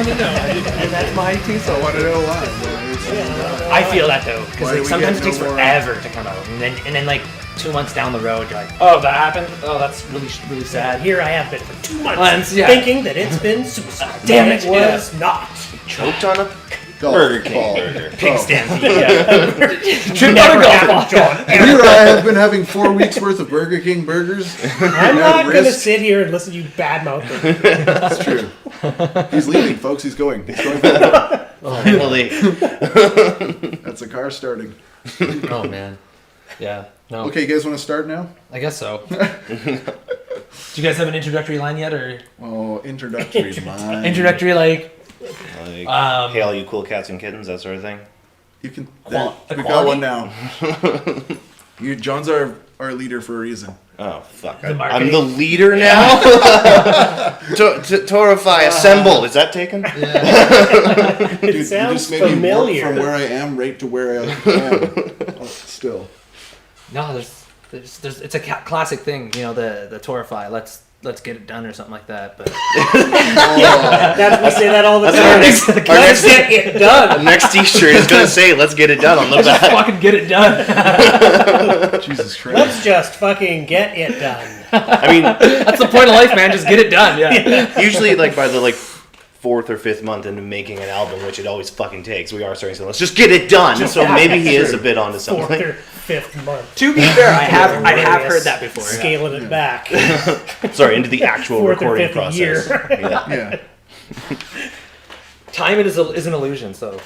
want to know. And that's mine too, so I want to know why. I feel that though, because like, sometimes it takes forever to come out, and then like 2 months down the road, you're like, oh, that happened? Oh, that's really sad. Here I have been for 2 months thinking that it's been suicide. Damn it, it was not. Choked on a Burger King burger. Pig stand. Tripped on a golf ball. Here I have been having 4 weeks worth of Burger King burgers. I'm not going to sit here and listen to you badmouth them. That's true. He's leaving, folks. He's going. Finally. That's a car starting. Oh, man. Yeah. No. Okay, you guys want to start now? I guess so. Do you guys have an introductory line yet, or? Oh, introductory line. Introductory, like, hey, all you cool cats and kittens, that sort of thing. You can. We got one now. John's our leader for a reason. Oh fuck! I'm the leader now. Torrefy, assemble. Is that taken? Yeah. It Dude, sounds you just made me walk familiar. from where I am right to where I am. Still. No, there's it's a classic thing, you know, the Torrefy. Let's get it done or something like that. But We say that all the time. Our next Get it done. The next T-shirt is gonna say "Let's get it done" on the just back. fucking get it done. Jesus Christ. Let's just fucking get it done. I mean, That's the point of life, man. Just get it done. Yeah. usually like by the fourth or fifth month into making an album, which it always fucking takes, we are starting to let's just get it done. So maybe he is a bit onto something. 4th or 5th month. To be fair, I have heard that before. Scaling it back. Sorry, into the actual 4th or recording 5th process. year. Yeah. Time is an illusion, so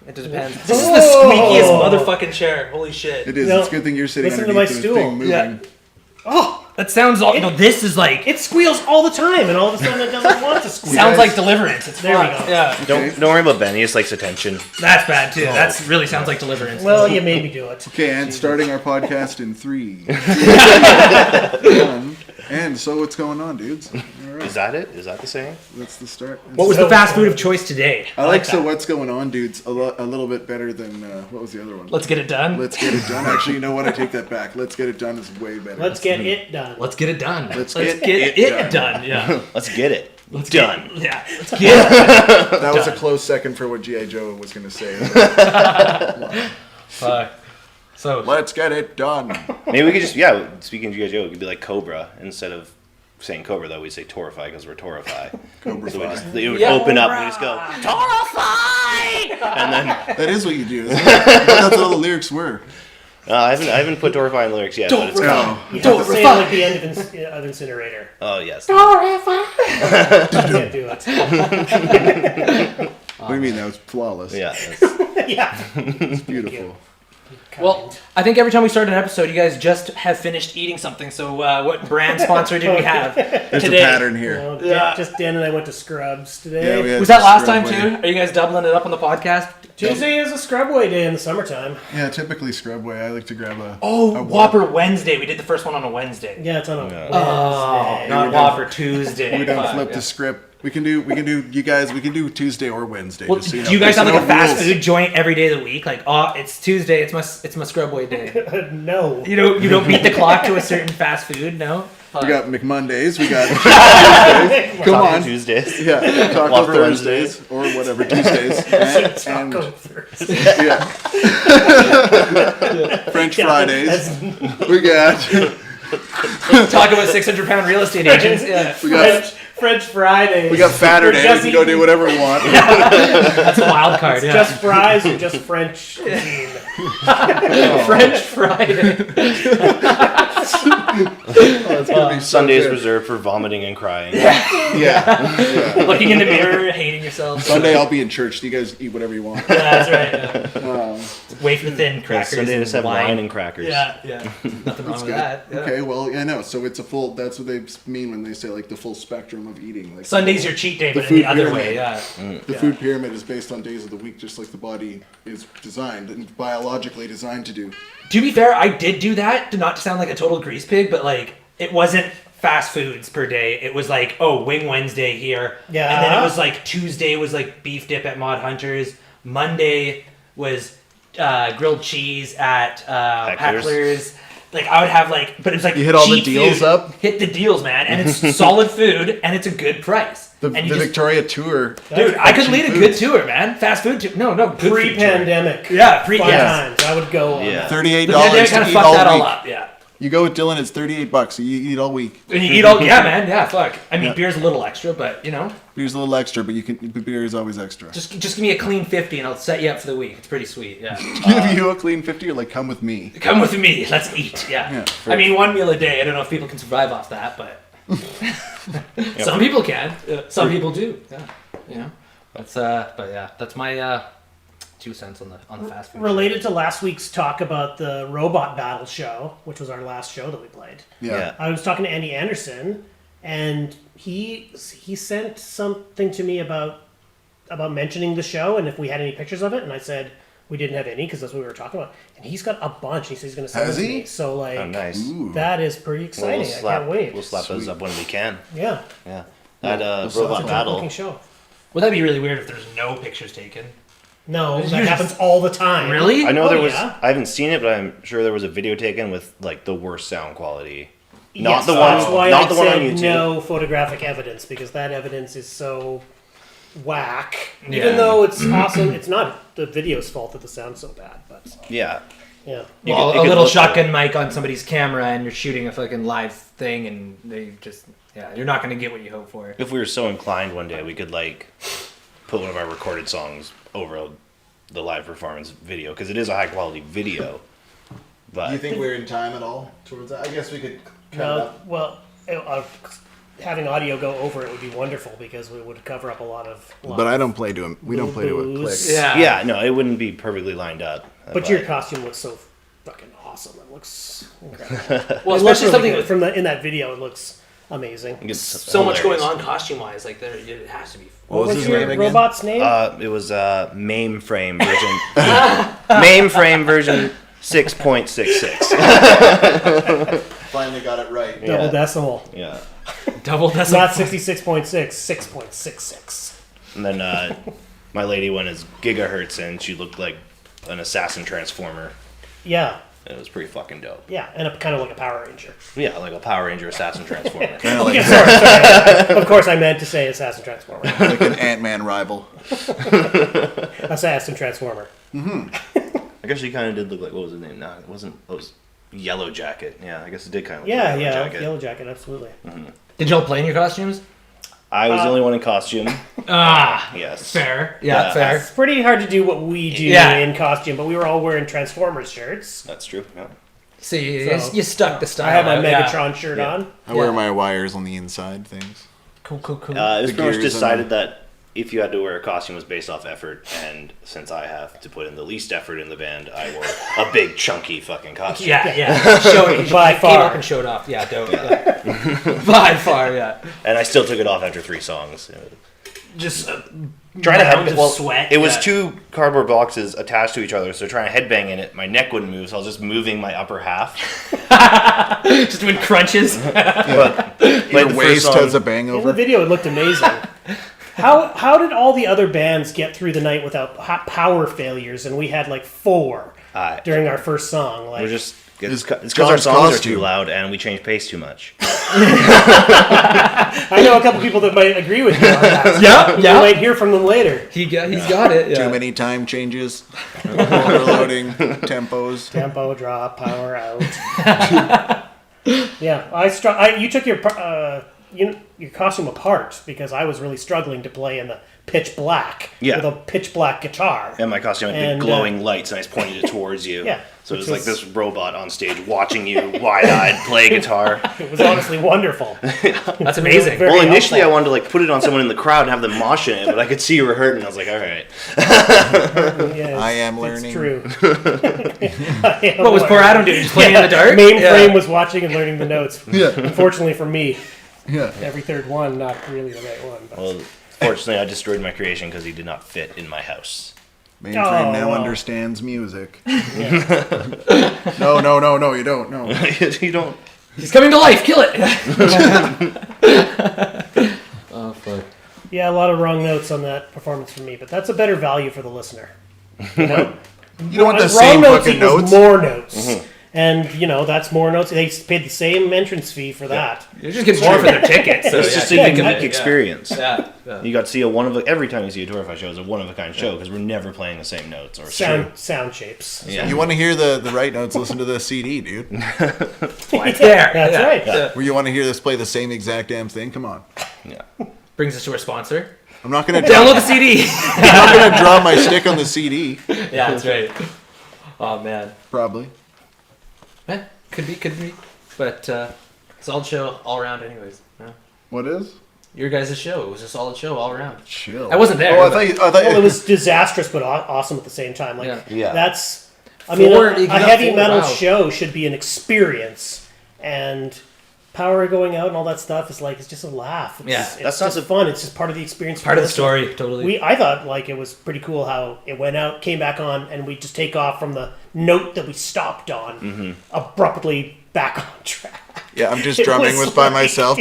it just depends. This is the squeakiest motherfucking chair. Holy shit. It is. No, It's a good thing you're sitting listen to my underneath this stool. thing moving. Yeah. Oh, that sounds all. This is like It squeals all the time, and all of a sudden it doesn't want to squeal. sounds like Deliverance. It's There we fucked. go. Yeah, Don't worry about Ben. He just likes attention. that's bad too. That's really sounds like Deliverance. Well, you made me do it. Okay, and starting our podcast in 3. 1. And so what's going on, dudes? All right, Is that it? Is that the saying? that's the start. What was the fast food of choice today? I like so what's going on, dudes, a little bit better than, what was the other one? Let's get it done. Let's get it done. Actually, you know what? I take that back. Let's get it done is way better. Let's get it done. Let's get it done. Let's get get it done. Yeah. Let's get it. Let's done. Yeah. Let's get it. That was a close second for what G.I. Joe was going to say. Fuck. So Let's get it done. Maybe we could just speaking of G.I. Joe, it could be like Cobra instead of saying Cobra though. We say Torrefy because we're Torrefy. Cobra So Fly. it would open up and we just go Torrefy, and then That is what you do, isn't it? That's what all the lyrics were. I haven't put Torrefy in lyrics yet, but it's coming. Oh. You have to say it like the end of Incinerator. Oh yes. Can't do it. What do you mean? That was flawless. Yeah. Yeah. It's beautiful. well, I think every time we start an episode, you guys just have finished eating something. So, what brand sponsor did we have There's today? a pattern here. Well, Yeah. Just Dan and I went to Scrubs today. Yeah, we had Was that last Scrub time Way. too? Are you guys doubling it up on the podcast? Tuesday is a Scrubway day in the summertime. Yeah, typically Scrubway. I like to grab a Oh, Whopper Wednesday. We did the first one on a Wednesday. Yeah, it's on a Yeah. Wednesday. Not Whopper Tuesday. We don't Fuck, flip yeah. the script. We can do you guys. We can do Tuesday or Wednesday. Well, just so do you guys have like a fast rules. food joint every day of the week? Like, oh, it's Tuesday. It's my Scrubway day. No. You don't beat the clock to a certain fast food. No. We got McMondays. We got Tuesdays. Come Taco on. Tuesdays. Yeah, Taco Whopper Thursdays or whatever Tuesdays. And Taco Thursday. yeah. French Fridays. We got Talk about 600-pound real estate agents. Yeah. we got French Fridays. we got Saturday. We Just can go do whatever we want. That's a wild card. Yeah. Just fries or just French cuisine? French Friday. It's gonna be so Sundays good. reserved for vomiting and crying. Yeah. Looking in the mirror, hating yourself. Sunday I'll be in church. You guys eat whatever you want. Yeah, that's right. Yeah. Wafer thin Yeah, crackers. Sunday and just have wine. wine and crackers. Yeah. Nothing wrong That's with good. that. Yeah. Okay, well, yeah, no. So it's a full. That's what they mean when they say like the full spectrum of eating. Like Sunday's your cheat day, The but in the food other pyramid. way. Yeah. the food pyramid is based on days of the week, just like the body is designed and biologically designed to do. To be fair, I did do that. Not to sound like a total grease pig, but like it wasn't fast foods per day. It was like, oh, Wing Wednesday here. Yeah. And then it was like Tuesday was like beef dip at Mod Hunters. Monday was grilled cheese at Heckler's. Heckler's. Like I would have like, but it's like You hit all the cheap deals food. up? Hit the deals, man, and it's solid food and it's a good price. The and you just, Victoria tour. dude, I could cheap lead a foods. good tour, man. Fast food tour. No, good food tour. Pre-pandemic. Yeah, Fun times. I would go on Yeah. that. $38 The pandemic to kind of eat fucked all that all week. up. Yeah. You go with Dylan, it's $38. You eat all week. And you eat all, yeah, man, yeah, fuck. I mean, beer's a little extra, but you know, Beer's a little extra, but beer is always extra. just give me a clean 50 and I'll set you up for the week. It's pretty sweet, yeah. Give you a clean 50 or like come with me. Come with me, let's eat, yeah. I mean, one meal a day. I don't know if people can survive off that, but some people can. Some people do. Yeah, you know. That's but yeah, that's my 2 cents on the fast food. Related to last week's talk about the robot battle show, which was our last show that we played. Yeah. I was talking to Andy Anderson, and he sent something to me about mentioning the show and if we had any pictures of it, and I said we didn't have any because that's what we were talking about. And he's got a bunch. He says he's going to send Has them to he? me. So like, Oh, nice. Ooh. that is pretty exciting. I can't wait. We'll slap those up when we can. Yeah, Yeah. That it's robot a battle. good-looking show. Would that be really weird if there's no pictures taken? No, It's that usually- happens all the time. Really? I know Oh, there was. yeah. I haven't seen it, but I'm sure there was a video taken with like the worst sound quality. Not Yes, the that's one. why Not I the one on said YouTube. no photographic evidence, because that evidence is so whack. Yeah. Even though it's awesome, it's not the video's fault that the sound's so bad. But Yeah. yeah, You Well, could- it a could little look shotgun mic on somebody's camera and you're shooting a fucking live thing and they just, yeah, you're not going to get what you hope for. If we were so inclined one day, we could like put one of our recorded songs over the live performance video because it is a high quality video. But Do you think we're in time at all towards that? I guess we could cut it no, up. well, having audio go over it would be wonderful because we would cover up a lot of. But I don't play to him. We don't play to a click. Boo-boos. yeah, no, it wouldn't be perfectly lined up. But your costume looks so fucking awesome. It looks incredible. Well, It looks especially something good. from in that video. It looks amazing. It's so much going hilarious. on costume-wise. Like, it has to be. What was his your name again? robot's name? It was mainframe version. Mainframe version 6.66. Finally got it right. Double decimal. Yeah. Double decimal. Not 66.6, 6.66. And then my lady went as gigahertz and she looked like an assassin transformer. Yeah, It was pretty fucking dope. yeah, and kind of like a Power Ranger. Yeah, like a Power Ranger assassin transformer. Kind of like, Sorry. Of course, I meant to say Assassin Transformer. like an Ant-Man rival. Assassin Transformer. I guess she kind of did look like, what was his name? No, it wasn't. It was Yellow Jacket. Yeah, I guess it did kind of look Yeah, like yeah, Yellow Jacket. Yellow Jacket, absolutely. Did y'all play in your costumes? I was the only one in costume. Ah, Yes. fair. Yeah, Yeah. fair. It's pretty hard to do what we do Yeah. in costume, but we were all wearing Transformers shirts. That's true. Yeah. See, So, you stuck the style. I had my out, yeah. Megatron shirt Yeah. on. I wear Yeah. my wires on the inside things. Cool. It was The pretty much gears decided that if you had to wear a costume, it was based off effort. And since I have to put in the least effort in the band, I wore a big, chunky fucking costume. Yeah. Showed it. By Came far. up and showed off. Yeah, dope. Yeah. By far, yeah. And I still took it off after 3 songs. Just Trying to mounds head, of well, sweat. it was yeah. 2 cardboard boxes attached to each other, so trying to headbang in it, my neck wouldn't move, so I was just moving my upper half. Just doing crunches. But Your waist has a bang In the over. video, it looked amazing. How did all the other bands get through the night without power failures, and we had like 4 during our first song? Like, we're just It's it's because our John's songs are costume. too loud and we change pace too much. I know a couple people that might agree with you on that. Yeah, We yeah. might hear from them later. He's got it. Yeah. Too many time changes, overloading, tempos. Tempo drop, power out. Yeah, you took your costume apart because I was really struggling to play in the pitch black with a pitch black guitar. And my costume had And, big glowing lights, and I just pointed it towards you. Yeah, So it which was like was- this robot on stage watching you wide-eyed play guitar. It was honestly wonderful. That's amazing. Very Well, initially helpful. I wanted to like put it on someone in the crowd and have them mosh in it, but I could see you were hurting. I was like, all right. Yes, I am learning. It's true. What was poor Adam doing? Just playing in the dark? Mainframe was watching and learning the notes. Yeah. Unfortunately for me, Yeah. every third one, not really the right one. But. Well, fortunately, I destroyed my creation because he did not fit in my house. Mainframe Oh, now well. understands music. No, you don't. No. You don't. He's coming to life. Kill it. Oh fuck. Yeah, a lot of wrong notes on that performance for me, but that's a better value for the listener. You know? You don't want the Wrong same notes fucking equals notes. more notes. And, you know, that's more notes. They paid the same entrance fee for that. You're just getting more for their tickets. So It's just a think of unique it, experience. Yeah. You got to see every time you see a Torrefy show, it's a one-of-a-kind show because we're never playing the same notes. Or Sound shapes. Yeah. You want to hear the right notes? Listen to the CD, dude. Why it's there. That's Yeah. right. Yeah. Where you want to hear this play the same exact damn thing? Come on. Yeah. Brings us to our sponsor. I'm not gonna Download the CD. I'm not gonna draw my stick on the CD. Yeah, that's right. Oh man. Probably. Eh, could be. But solid show all around, anyways. Yeah. What is? Your guys' show. It was a solid show all around. Chill. I wasn't there. Oh, I but- thought you, Well, it was disastrous but awesome at the same time. Like, Yeah. that's... I mean, Four- a you got heavy four, metal wow. show should be an experience. And power going out and all that stuff is like, it's just a laugh. It's, Yeah, it's that's not just fun. It's just part of the experience. Part of the story, totally. I thought like it was pretty cool how it went out, came back on, and we just take off from the note that we stopped on, abruptly back on track. Yeah, I'm just It drumming was with by like- myself.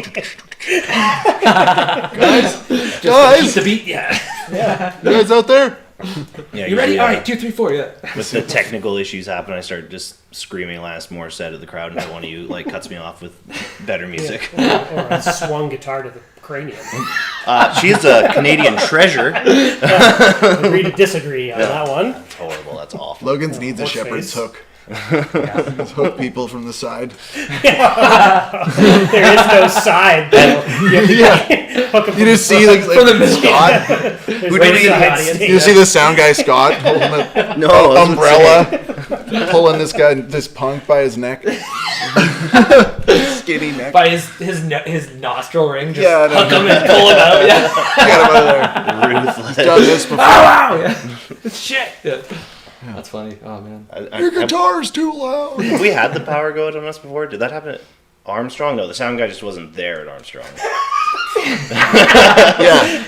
Just Guys! keep the beat. Yeah. You guys out there? Yeah, You ready? usually, All right, 2, 3, 4. Yeah. With the technical issues happen, I start just screaming Last More said at the crowd until one of you like cuts me off with better music. Or a swung guitar to the cranium. She's a Canadian treasure. Agree to disagree on that one. That's horrible. That's awful. Logan's needs a Horse shepherd's face. hook. Just hook people from the side. There is no side, though. You just see like From the middle. Scott. There's Who no did he- side. You see the sound guy Scott holding the No, that's umbrella, pulling this punk by his neck. Skinny neck. By his nostril ring, just Yeah, I know. hook him and pull him out. Yeah. Get him out of there. Ruthless. Done this before. Wow. Yeah. Shit. Yeah. That's funny. Oh man. Your guitar's too loud. Have we had the power go out on us before? Did that happen at Armstrong? No, the sound guy just wasn't there at Armstrong. Yeah.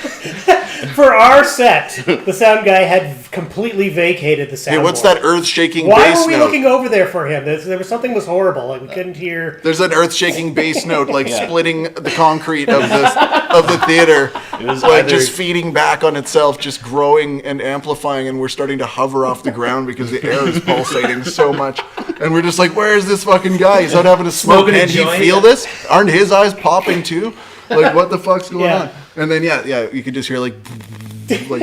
For our set, the sound guy had completely vacated the sound. Hey, what's board. that earth-shaking Why bass were we note? looking over there for him? There was something was horrible. Like we couldn't hear. There's an earth-shaking bass note, like Yeah. splitting the concrete of the theater. It was Like either- just feeding back on itself, just growing and amplifying, and we're starting to hover off the ground because the air is pulsating so much. And we're just like, where is this fucking guy? He's out having a smoke. Smoking a Can't he joint. feel this? Aren't his eyes popping too? Like, what the fuck's going Yeah. on? And then, yeah, you could just hear like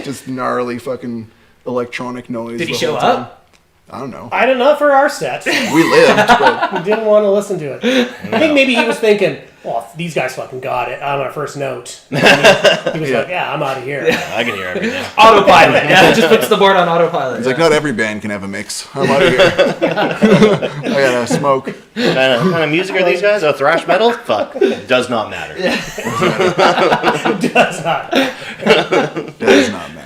just gnarly fucking electronic noise. Did he the show whole time. up? I don't know. I don't know for our set. We lived, but We didn't want to listen to it. I think maybe he was thinking, "Well, these guys fucking got it on our first note." And he was like, "Yeah, I'm out of here." I can hear everything. Autopilot. Yeah. Just puts the board on autopilot. it's like not every band can have a mix. I'm out of here. I gotta smoke. What kind of music are these guys? Oh, thrash metal? Fuck. Does not matter. It does not. Does not matter.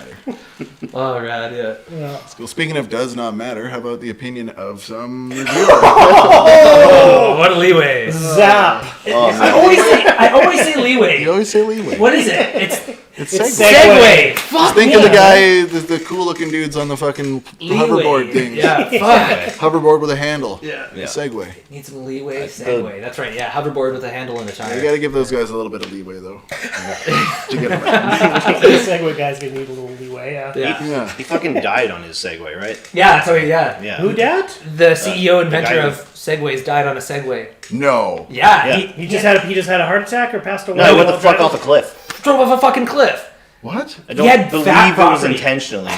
Oh, rad. Yeah. Well, speaking of does not matter, how about the opinion of some reviewer? Oh, what a leeway. Zap. I always say leeway. You always say leeway. What is it? It's It's Segway. Segway. Fuck Think me. of the guy, the cool looking dudes on the fucking hoverboard thing. Yeah. Fuck. Hoverboard with a handle. Yeah. Yeah. Segway. Need some leeway. Segway. That's right. Yeah. Hoverboard with a handle and a You tire. gotta give those guys a little bit of leeway though. To get around. The Segway guys gonna need a little leeway. Yeah. Yeah. Yeah. He fucking died on his Segway, right? Yeah. That's right. Yeah. Yeah. Who dat? The CEO inventor guy who- of Segways died on a Segway. No. Yeah. Yeah. He just had a heart attack or passed away. No, he went while the fuck driving? off a cliff. drove off a fucking cliff. What? I He had don't fat believe it was property. intentionally.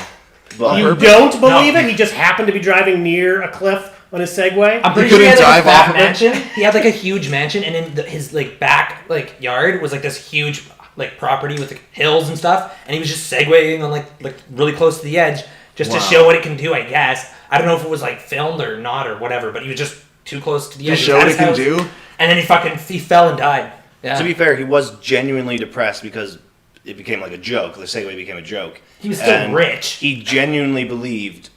But You don't believe it? He just happened to be driving near a cliff on his Segway. I'm pretty He sure he had couldn't like a dive off fat of it? mansion. He had like a huge mansion, and in his like back like yard was like this huge like property with like, hills and stuff. And he was just segwaying on like really close to the edge just to Wow. show what it can do. I guess I don't know if it was like filmed or not or whatever, but he was just too close to the edge. Just He show was what at he can his do? house, and then he fell and died. Yeah. to be fair, he was genuinely depressed because it became like a joke. The Segway became a joke. He was still And rich. He genuinely believed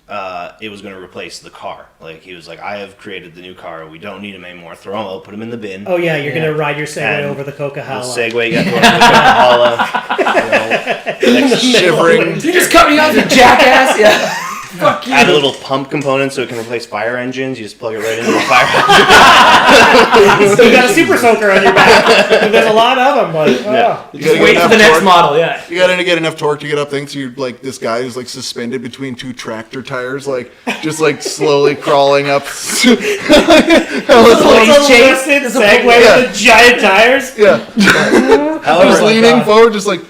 it was going to replace the car. Like he was like, "I have created the new car. We don't need him anymore. Throw him out. Put him in the bin." Oh yeah, you're gonna ride your Segway And over the The Coca-Cola. Segway got thrown in the Coca-Cola. Shivering. You just cut me off, you jackass! Yeah. Fuck you. Add a little pump component so it can replace fire engines. You just plug it right into the fire engine. You got a super soaker on your back. And there's a lot of them, but You Just gotta wait get for the enough next torque. model, yeah. You gotta get enough torque to get up things. So you're like this guy who's like suspended between two tractor tires, like just like slowly crawling up. it's a chase. listed It's a Segway yeah. with the giant tires. Yeah, However, just leaning God. forward, just like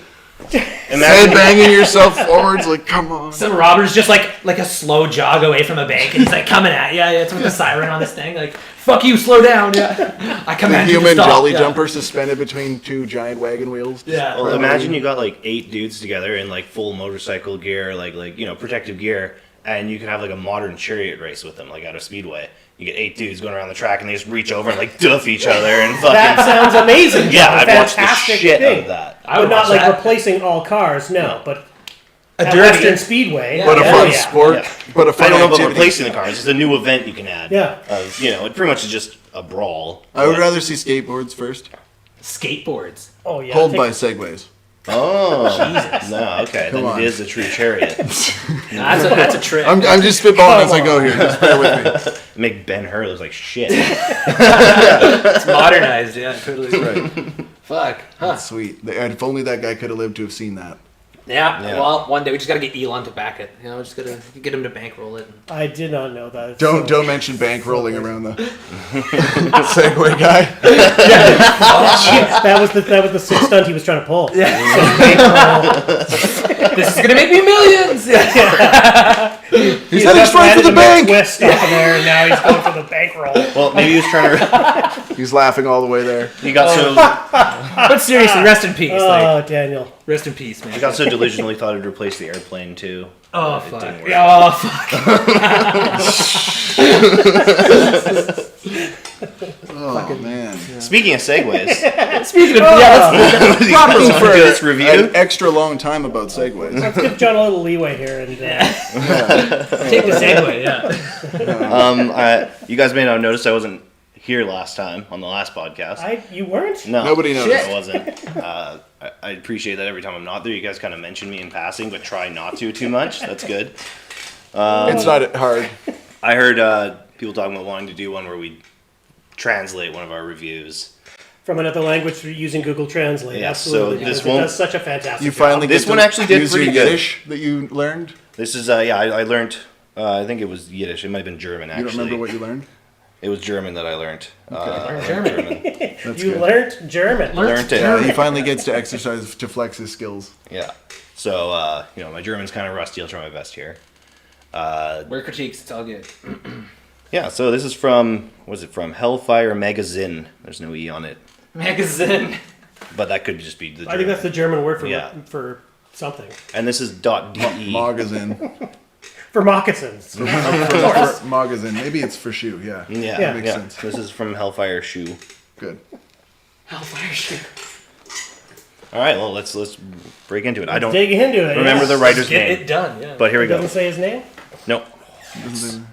imagine, head banging yourself forwards. Like, come on. Some robber's just like a slow jog away from a bank, and he's like coming at you. Yeah, it's with the siren on this thing. Like, fuck you, slow down. Yeah, I The command you to human stop. jolly yeah. jumper suspended between two giant wagon wheels. Yeah. well, imagine you got like 8 dudes together in like full motorcycle gear, like protective gear, and you could have like a modern chariot race with them, like at a speedway. You get 8 dudes going around the track, and they just reach over and like duff each other and fucking. That sounds amazing. Yeah, John. I'd watch the Fantastic shit thing. out of that. I would But not watch like that. replacing all cars, no. But A at derby. Western Speedway. But a yeah, fun yeah. sport. Yeah. But a I fun don't know about activity. replacing the cars. It's a new event you can add. Yeah. It pretty much is just a brawl. I would rather see skateboards first, Skateboards. Oh yeah. pulled take- by segways. Oh, Jesus. No, okay. Come then on. it is a true chariot. That's a trick. I'm just spitballing as I go here. Just bear with me. Make Ben Hur look like shit. It's modernized. Yeah, totally. Right. Fuck. Huh. Sweet. If only that guy could have lived to have seen that. Yeah, Yeah. well, one day we just gotta get Elon to back it. We just gotta get him to bankroll it. I did not know that. Don't mention bank rolling around the Segway guy. That was the sick stunt he was trying to pull. This is gonna make me millions. Yeah. He said he's right for the bank. Twist off of there, and now he's going for the bankroll. Well, maybe he was trying to. He's laughing all the way there. He got so But seriously, rest in peace. Oh, Like, Daniel. rest in peace, man. he got so delusional he thought it'd replace the airplane too. Oh It fuck. didn't work. Oh fuck. Oh man. Speaking of segues, Speaking of let's properly for this An review. extra long time about segways. Let's give John a little leeway here, and take the segue. Yeah. You guys may not have noticed I wasn't here last time on the last podcast. you weren't. No, Nobody noticed. I wasn't. I appreciate that every time I'm not there, you guys kind of mention me in passing, but try not to too much. That's good. It's not hard. I heard people talking about wanting to do one where we translate one of our reviews. From another language using Google Translate. Yeah, Absolutely. so this because it won't- does such a fantastic You job. finally This get one to actually did use pretty your good. Yiddish that you learned. This is I learned. I think it was Yiddish. It might have been German You actually. don't remember what you learned? It was German that I learned. German. That's You good. learnt German. Learned it. Yeah, he finally gets to exercise to flex his skills. Yeah. So my German's kind of rusty. I'll try my best here. Wear critiques. It's all good. Yeah. So this is from Hellfire Magazine. There's no E on it, Magazine. but that could just be the German. I think that's the German word for Yeah. for something. And this is .de. Magazine. For moccasins. For magazine. Maybe it's for shoe. Yeah. Yeah, Yeah. Makes sense. This is from Hellfire Shoe. Good. Hellfire shoe. All right, well let's break into it. I don't Dig into it. remember yes. the writer's Get name, it done. Yeah. but here we It go. doesn't say his name. Nope.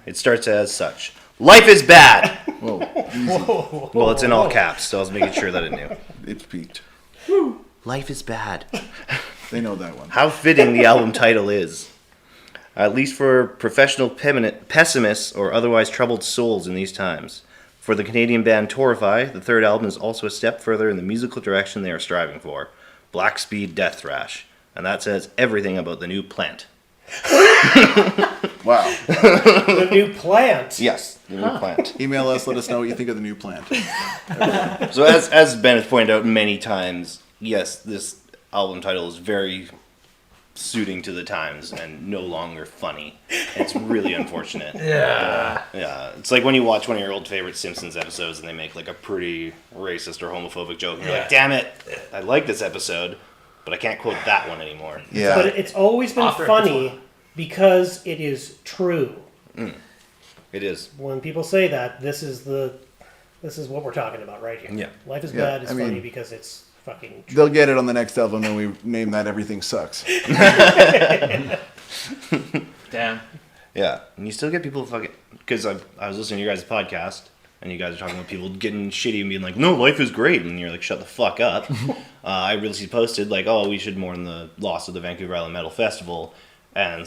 It starts as such. Life is bad. Whoa. Well, it's in all caps, so I was making sure that it knew. It's peaked. Life is bad. They know that one. How fitting the album title is. At least for professional pessimists or otherwise troubled souls in these times. For the Canadian band Torrefy, the third album is also a step further in the musical direction they are striving for. Black Speed Death Thrash. And that says everything about the new plant. Wow. The new plant. Yes, the new plant. Email us. Let us know what you think of the new plant. So as Ben has pointed out many times, yes, this album title is very suiting to the times and no longer funny. It's really unfortunate. Yeah. Yeah, it's like when you watch one of your old favorite Simpsons episodes and they make like a pretty racist or homophobic joke and you're like, damn it, I like this episode, but I can't quote that one anymore. Yeah. But it's always been Off the record funny because it is true. It is. When people say that, this is what we're talking about right here. Yeah. Life is Yeah, bad is I mean- funny because it's fucking true. They'll get it on the next album when we name that Everything Sucks. Damn. Yeah, and you still get people fucking... Because I was listening to your guys' podcast, and you guys are talking about people getting shitty and being like, no, life is great, and you're like, shut the fuck up. I recently posted, like, oh, we should mourn the loss of the Vancouver Island Metal Festival, and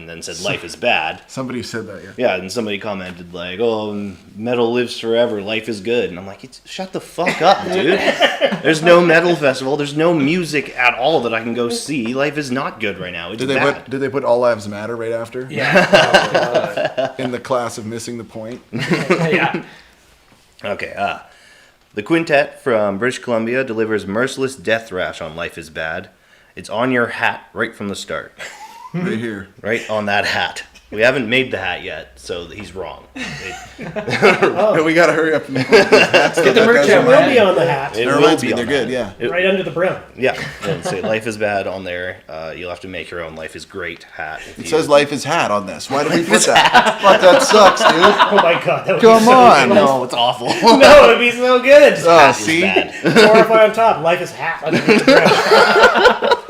then said life is bad. Somebody said that, yeah. Yeah, and somebody commented like, "Oh, metal lives forever. Life is good." And I'm like, "Shut the fuck up, dude. There's no metal festival. There's no music at all that I can go see. Life is not good right now. It's bad." Did they put All Lives Matter right after? Yeah. In the class of missing the point? Yeah. Okay. The quintet from British Columbia delivers merciless death thrash on Life is Bad. It's on your hat right from the start. Right here. Right on that hat. We haven't made the hat yet, so he's wrong. Oh, we gotta hurry up and Get the merch It out, will man. be on the hat, It That will reminds be me, on they're that. good, yeah. right under the brim. Yeah, and say Life is Bad on there. You'll have to make your own Life is Great hat. It says Life is Hat on this. Why did we put that? Fuck, that sucks, dude. Oh my god, that would Come be so on. good. No, it's awful. No, it'd be so good. Oh, It's see? bad. Torrefy on top, life is hat underneath the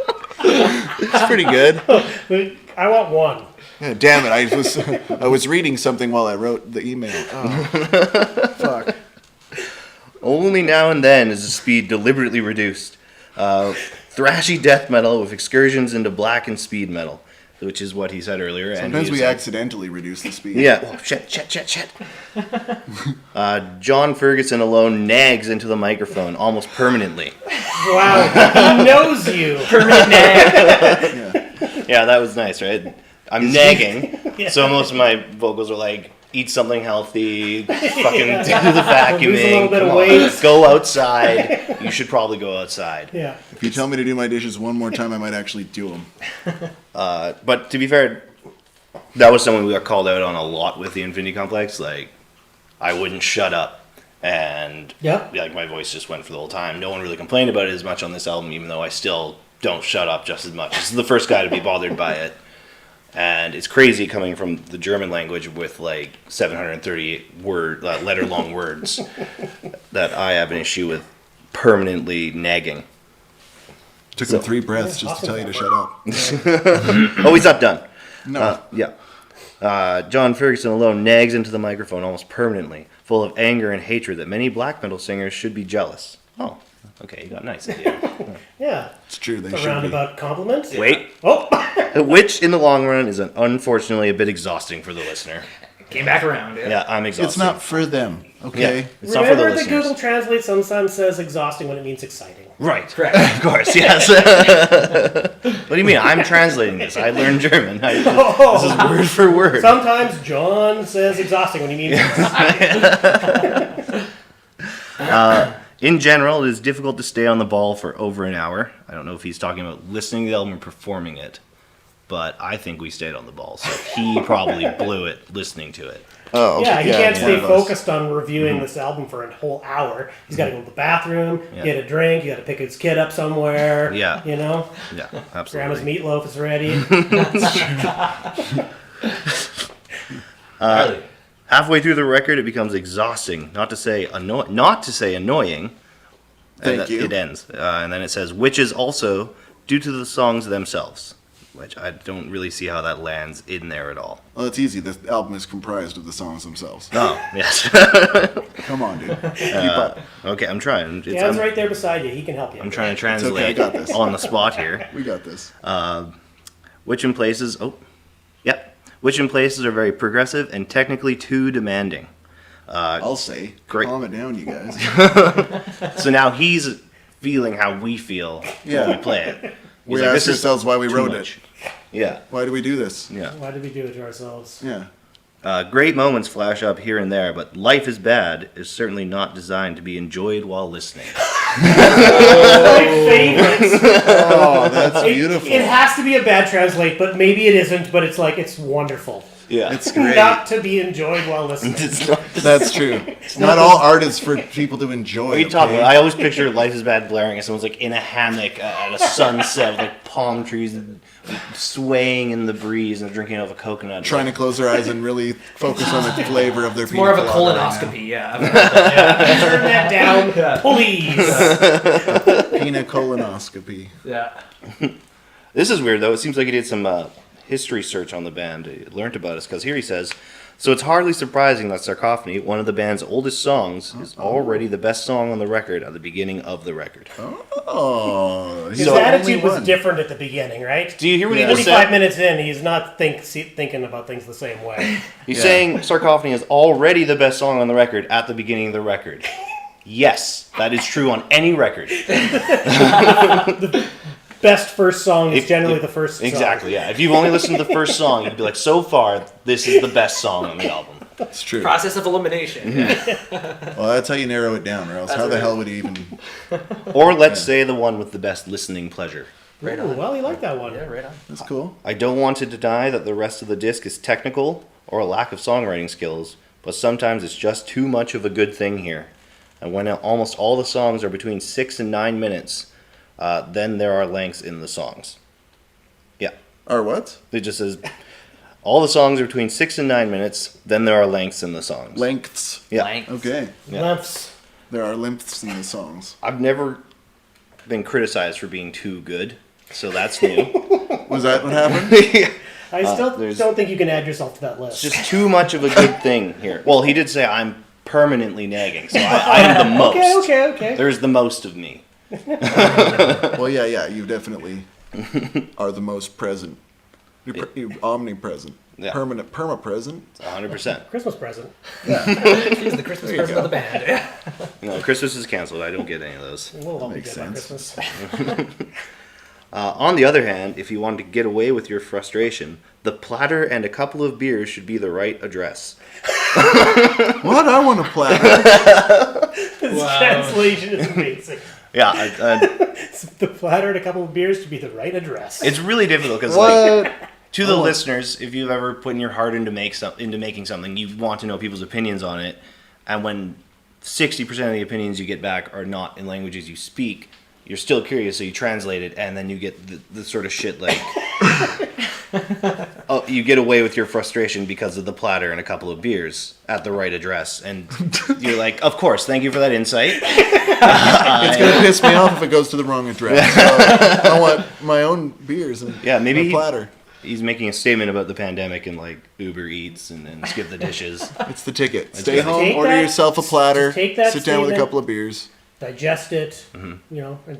It's pretty good. brim. I want one. Yeah, damn it, I was reading something while I wrote the email. Oh, fuck. Only now and then is the speed deliberately reduced. Thrashy death metal with excursions into black and speed metal, which is what he said earlier. And Sometimes he we said- accidentally reduce the speed. Yeah. Oh, shit. John Ferguson alone nags into the microphone almost permanently. Wow, he knows you. Permanent nag. Yeah, that was nice, right? I'm nagging, so most of my vocals are like, eat something healthy, fucking do the Lose a little vacuuming, bit come of on, weight. go outside. You should probably go outside. Yeah. If you tell me to do my dishes one more time, I might actually do them. But to be fair, that was someone we got called out on a lot with the Infinity Complex. Like, I wouldn't shut up, and Yep. like my voice just went for the whole time. No one really complained about it as much on this album, even though I still don't shut up just as much. This is the first guy to be bothered by it, and it's crazy coming from the German language with like 738 letter long words that I have an issue with permanently nagging. Took him 3 breaths just to tell you to shut up. Oh, he's not done. No. John Ferguson alone nags into the microphone almost permanently, full of anger and hatred that many black metal singers should be jealous. Oh, okay, you got nice idea. Yeah. It's true, they A should be. roundabout compliment. Wait, Oh, which in the long run is unfortunately a bit exhausting for the listener. Came back around. Yeah. Yeah, I'm exhausted. It's not for them, okay? Yeah, it's not for the remember that listeners. Google Translate sometimes says exhausting when it means exciting. Right, Correct. of course, yes. What do you mean? I'm translating this. I learned German. This is word for word. Sometimes John says exhausting when he means In general, it is difficult to stay on the ball for over an hour. I don't know if he's talking about listening to the album or performing it, but I think we stayed on the ball, so he probably blew it listening to it. Oh, okay. Yeah, he can't stay one of us. focused on reviewing this album for a whole hour. He's got to go to the bathroom, Yeah. get a drink, you got to pick his kid up somewhere. Yeah. You know? Yeah, Grandma's absolutely. meatloaf is ready. Really. Halfway through the record, it becomes exhausting, not to say annoying. Thank and you. It ends, and then it says, which is also due to the songs themselves, which I don't really see how that lands in there at all. Well, it's easy. The album is comprised of the songs themselves. Oh, yes. Come on, dude. Keep up. Okay, I'm trying. Dan's right there beside you. He can help you. I'm trying to okay, I translate got this. on the spot here. We got this. Which in places, which in places are very progressive and technically too demanding. I'll say. great. Calm it down, you guys. So now he's feeling how we feel Yeah. when we play it. We He's like, asked "This is ourselves why we too wrote much." it. Yeah, Why do we do this? yeah. Why did we do it to ourselves? Yeah. Great moments flash up here and there, but Life is Bad is certainly not designed to be enjoyed while listening. My favorites. Oh, that's It, beautiful. it has to be a bad translate, but maybe it isn't. But it's like it's wonderful. Yeah. It's great. Not to be enjoyed while listening. It's not. That's true. Not all art is for people to enjoy. What are you talking okay? about? I always picture Life is Bad blaring and someone's like in a hammock at a sunset with like palm trees swaying in the breeze and drinking out of a coconut. Trying to close their eyes and really focus on the flavor of their It's more of a pina colada right colonoscopy. Yeah. Turn that down, please. now. Pina colonoscopy. Yeah. This is weird though. It seems like he did some history search on the band. He learned about us because here he says, So it's hardly surprising that Sarcophony, one of the band's oldest songs, is already the best song on the record at the beginning of the record. Oh, His he's the only attitude was one. different at the beginning, right? Do you hear what he just 45 said? minutes in, he's not thinking about things the same way. He's saying Sarcophony is already the best song on the record at the beginning of the record. Yes, that is true on any record. Best first song is If- generally if- the first song. Exactly, yeah. If you've only listened to the first song, you'd be like, so far, this is the best song on the album. It's true. Process of elimination. Well, that's how you narrow it down, or else how the hell would he even... Or let's say the one with the best listening pleasure. Right Ooh, on. well, you like that one. Yeah, right on. That's cool. I don't want to deny that the rest of the disc is technical or a lack of songwriting skills, but sometimes it's just too much of a good thing here. And when almost all the songs are between 6 and 9 minutes, then there are lengths in the songs. Yeah, Or what? it just says all the songs are between 6 and 9 minutes, then there are lengths in the songs. Lengths. Yeah. Length. Okay. Yeah. Lengths. There are lengths in the songs. I've never been criticized for being too good, so that's new. Was that what happened? I still there's- don't think you can add yourself to that list. It's just too much of a good thing here. Well, he did say I'm permanently nagging, so I am the most. Okay. There's the most of me. Well, yeah. You definitely are the most present. You're omnipresent. Yeah. Perma-present. 100%. Christmas present. He's the Christmas you present go. of the band. No, Christmas is canceled. I don't get any of those. We'll all be Makes good by sense. Christmas. On the other hand, if you want to get away with your frustration, the platter and a couple of beers should be the right address. What? I want a platter. This Wow. translation is amazing. Yeah, The platter and a couple of beers to be the right address. it's really difficult because, like, What? to the listeners, if you've ever put in your heart into making something, you want to know people's opinions on it, and when 60% of the opinions you get back are not in languages you speak, you're still curious, so you translate it, and then you get the sort of shit like, oh, you get away with your frustration because of the platter and a couple of beers at the right address, and you're like, of course, thank you for that insight. It's gonna piss me off if it goes to the wrong address. So I want my own beers and Yeah, maybe a platter. He's making a statement about the pandemic and like Uber Eats and skip the dishes. It's the ticket. Stay right. home, Take order that- yourself a platter, just take that sit down with a statement. couple of beers. Digest it, and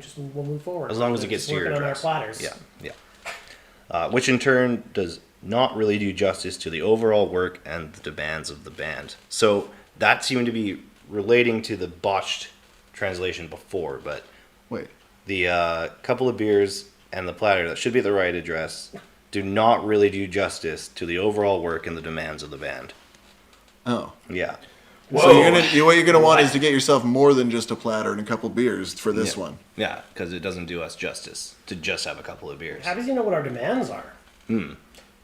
just we'll move forward. As long as it gets Just to your working on our address. platters. Yeah. Which in turn does not really do justice to the overall work and the demands of the band. So that seemed to be relating to the botched translation before, but Wait. the couple of beers and the platter that should be at the right address do not really do justice to the overall work and the demands of the band. Oh. Yeah. So what you're gonna want is to get yourself more than just a platter and a couple of beers for this one. Yeah, because it doesn't do us justice to just have a couple of beers. How does he know what our demands are?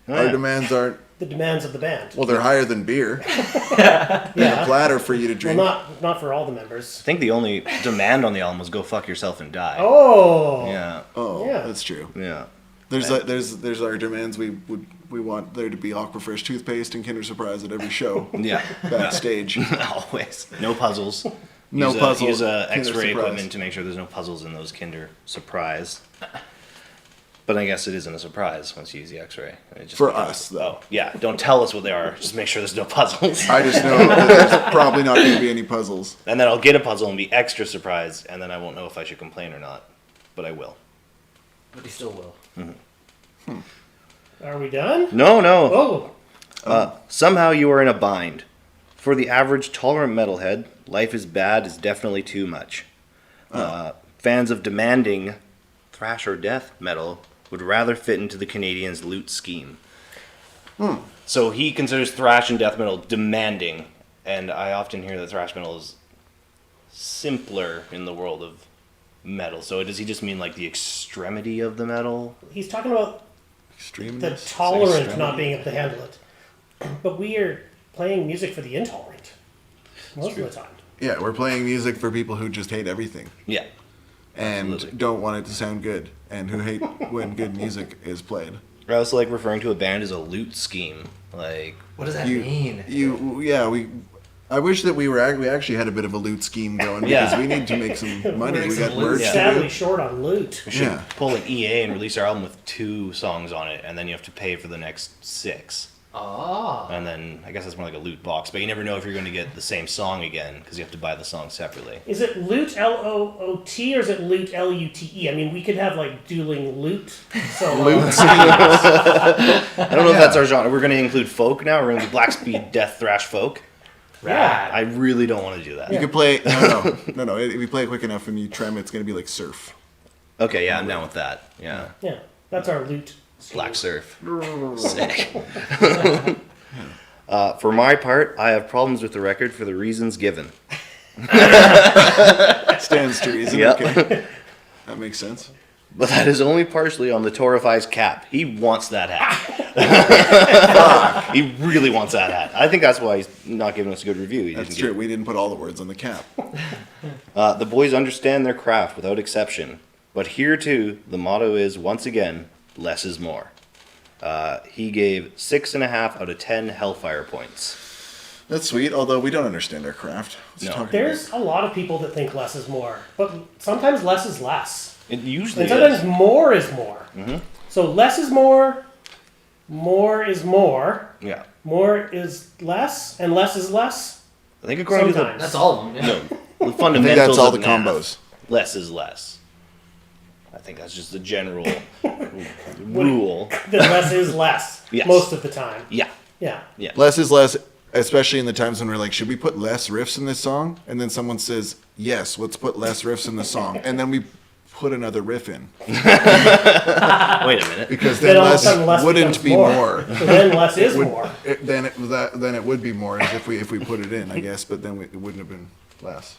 Our demands aren't. The demands of the band. Well, they're higher than beer. yeah. Platter for you to Well, drink. not for all the members. I think the only demand on the album was "Go fuck yourself and die." Oh. Yeah, Oh, Yeah. that's true. yeah. There's our demands. We want there to be Aquafresh toothpaste and Kinder Surprise at every show. Yeah, Backstage. always. No puzzles. No puzzles. Use Kinder X-ray Surprise. equipment to make sure there's no puzzles in those Kinder Surprise. But I guess it isn't a surprise once you use the X-ray. It just For becomes- us, though. Oh, yeah. Don't tell us what they are. Just make sure there's no puzzles. I just know that there's probably not going to be any puzzles. And then I'll get a puzzle and be extra surprised, and then I won't know if I should complain or not. But I will. But he still will. Are we done? No. Oh. Somehow you are in a bind. For the average tolerant metalhead, life is bad is definitely too much. Fans of demanding thrash or death metal would rather fit into the Canadians' loot scheme. So he considers thrash and death metal demanding, and I often hear that thrash metal is simpler in the world of metal. So does he just mean like the extremity of the metal? He's talking about Extreme. the tolerant not being able to handle it. But we are playing music for the intolerant. Most of the time. Yeah, we're playing music for people who just hate everything Yeah. and Absolutely. don't want it to sound good and who hate when good music is played. I also like referring to a band as a loot scheme. Like, What does that You, mean? I wish that we actually had a bit of a loot scheme going because Yeah. we need to make some money. We're We got some loot. merch Yeah. to Sadly do. short on loot. we should Yeah. pull an EA and release our album with 2 songs on it, and then you have to pay for the next 6. Oh. And then I guess that's more like a loot box, but you never know if you're going to get the same song again because you have to buy the song separately. Is it loot Loot or is it loot Lute? I mean, we could have like dueling loot. So Loot. I don't know if that's our genre. We're going to include folk now. We're going to do black speed, death thrash folk. yeah. I really don't want to do that. You could play. No. If you play it quick enough and you trim, it's going to be like surf. Okay, yeah, I'm down with that. Yeah. Yeah, that's our loot. Black surf. Sick. For my part, I have problems with the record for the reasons given. Stands to reason. Yep. Okay. That makes sense. But that is only partially on the Torrefy's cap. He wants that hat. He really wants that hat. I think that's why he's not giving us a good review. He That's didn't true. We didn't put all the words on the cap. The boys understand their craft without exception. But here too, the motto is, once again, less is more. He gave 6.5 out of 10 Hellfire points. That's sweet. Although we don't understand our craft. What's he No. talking There's a lot of people that think less is more, but sometimes less is less. It usually And sometimes is. more is more. Mm-hmm. So less is more is more, Yeah. more is less, and less is less. I think according Sometimes. That's all of them. Yeah. to the I think fundamentals that's all of the math, combos. less is less. I think that's just the general rule. That less is less Yes. most of the time. Yeah. Yeah. Yeah. Less is less, especially in the times when we're like, should we put less riffs in this song? And then someone says, yes, let's put less riffs in the song. And then we put another riff in. Wait a minute. Because Then then all of a less sudden less wouldn't becomes be more. So then less is more. Then it would be more if we put it in, I guess, but then it wouldn't have been less.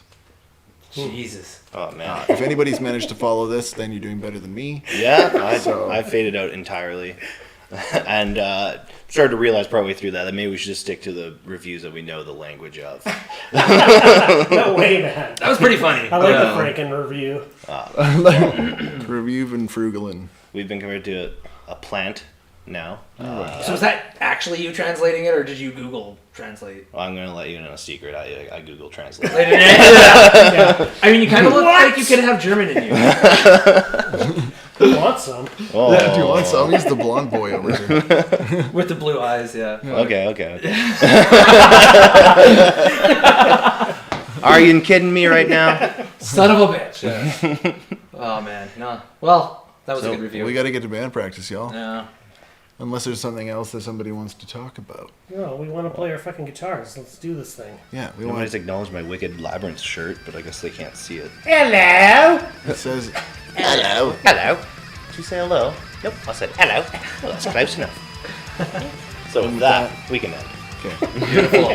Jesus. Oh man. If anybody's managed to follow this, then you're doing better than me. Yeah, So- I faded out entirely. And started to realize partway through that we should just stick to the reviews that we know the language of. No way, man. That was pretty funny. I like the Franken review. Review and frugalin. We've been compared to a plant now. So was that actually you translating it, or did you Google translate? I'm going to let you in on a secret. I Google Translate. I mean, you kind of look like you could have German in you. Who wants some? Oh. Yeah, do you want some? He's the blonde boy over here. With the blue eyes, yeah. Okay. Are you kidding me right now? Son of a bitch. Yeah. Oh, man. No. Well, that was a good review. We got to get to band practice, y'all. Yeah. Unless there's something else that somebody wants to talk about. No, we want to play our fucking guitars. Let's do this thing. Yeah, we I want. just acknowledge my Wicked Labyrinth shirt, but I guess they can't see it. Hello. It says Hello. Hello. Did you say hello? Nope. I said hello. Well, that's close enough. So with that, we can end. okay. Beautiful.